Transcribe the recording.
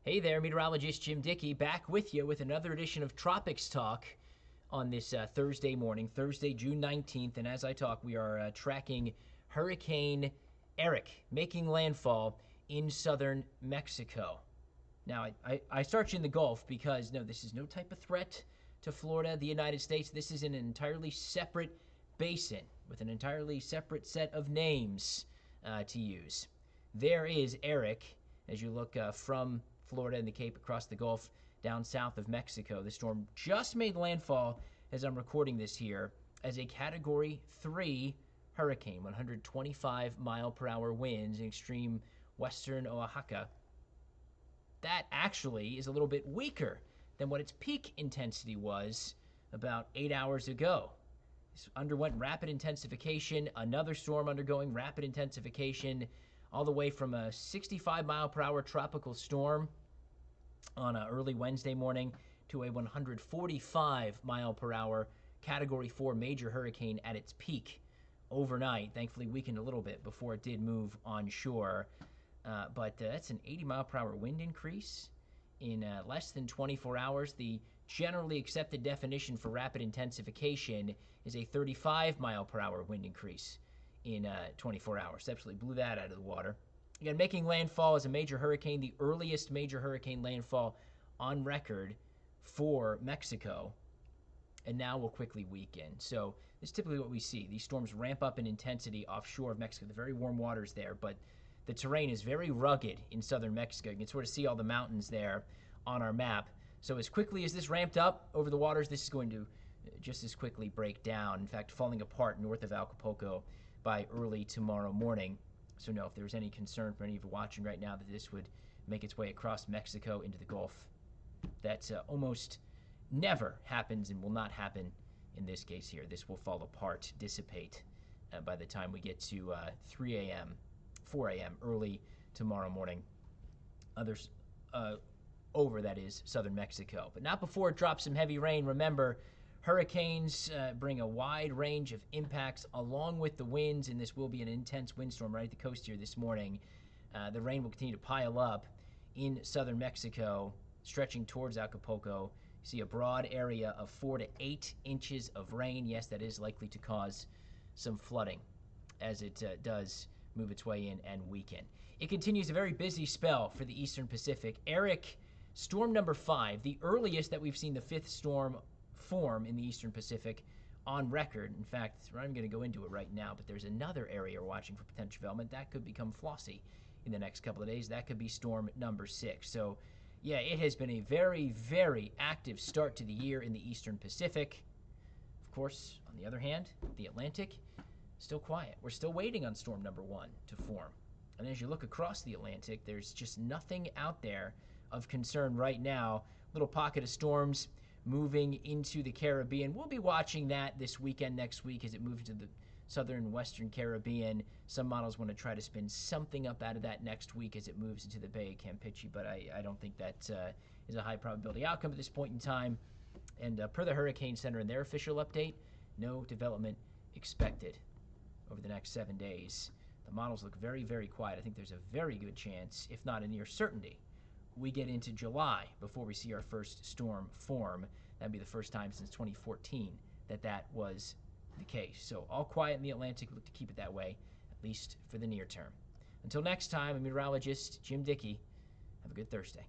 Hey there, meteorologist Jim Dickey, back with you with another edition of Tropics Talk on this Thursday morning, Thursday, June 19th. And as I talk, we are tracking Hurricane Eric making landfall in southern Mexico. Now, I start you in the Gulf because, no, this is no type of threat to Florida, the United States. This is an entirely separate basin with an entirely separate set of names to use. There is Eric, as you look from Florida and the Cape across the Gulf down south of Mexico. The storm just made landfall as I'm recording this here as a Category 3 hurricane, 125 mile per hour winds in extreme western Oaxaca. That actually is a little bit weaker than what its peak intensity was about 8 hours ago. This underwent rapid intensification, another storm undergoing rapid intensification, all the way from a 65 mile per hour tropical storm on an early Wednesday morning to a 145 mile per hour Category 4 major hurricane at its peak overnight. Thankfully weakened a little bit before it did move onshore. But that's an 80 mile per hour wind increase in less than 24 hours. The generally accepted definition for rapid intensification is a 35 mile per hour wind increase in 24 hours. Absolutely blew that out of the water. Again, making landfall as a major hurricane, the earliest major hurricane landfall on record for Mexico, and now will quickly weaken. So this is typically what we see. These storms ramp up in intensity offshore of Mexico. The very warm waters there, but the terrain is very rugged in southern Mexico. You can sort of see all the mountains there on our map. So as quickly as this ramped up over the waters, this is going to just as quickly break down. In fact, falling apart north of Acapulco by early tomorrow morning. So no, if there's any concern for any of you watching right now that this would make its way across Mexico into the Gulf, that almost never happens and will not happen in this case here. This will fall apart, dissipate by the time we get to 3 a.m., 4 a.m. early tomorrow morning. Others over, that is, southern Mexico. But not before it drops some heavy rain. Remember, hurricanes bring a wide range of impacts along with the winds, and this will be an intense windstorm right at the coast here this morning. The rain will continue to pile up in southern Mexico, stretching towards Acapulco. You see a broad area of 4 to 8 inches of rain. Yes, that is likely to cause some flooding as it does move its way in and weaken. It continues a very busy spell for the Eastern Pacific. Eric, storm number 5, the earliest that we've seen the 5th storm form in the Eastern Pacific on record. In fact, I'm going to go into it right now, but there's another area we're watching for potential development. That could become Flossie in the next couple of days. That could be storm number 6. So, yeah, it has been a very, very active start to the year in the Eastern Pacific. Of course, on the other hand, the Atlantic, still quiet. We're still waiting on storm number 1 to form. And as you look across the Atlantic, there's just nothing out there of concern right now. Little pocket of storms moving into the Caribbean. We'll be watching that this weekend, next week, as it moves to the southern and western Caribbean. Some models want to try to spin something up out of that next week as it moves into the Bay of Campeche, but I don't think that is a high probability outcome at this point in time. And per the Hurricane Center in their official update, no development expected over the next 7 days. The models look very, very quiet. I think there's a very good chance, if not a near certainty, we get into July before we see our first storm form. That'd be the first time since 2014 that was the case. So all quiet in the Atlantic. Look to keep it that way, at least for the near term. Until next time, I'm meteorologist Jim Dickey. Have a good Thursday.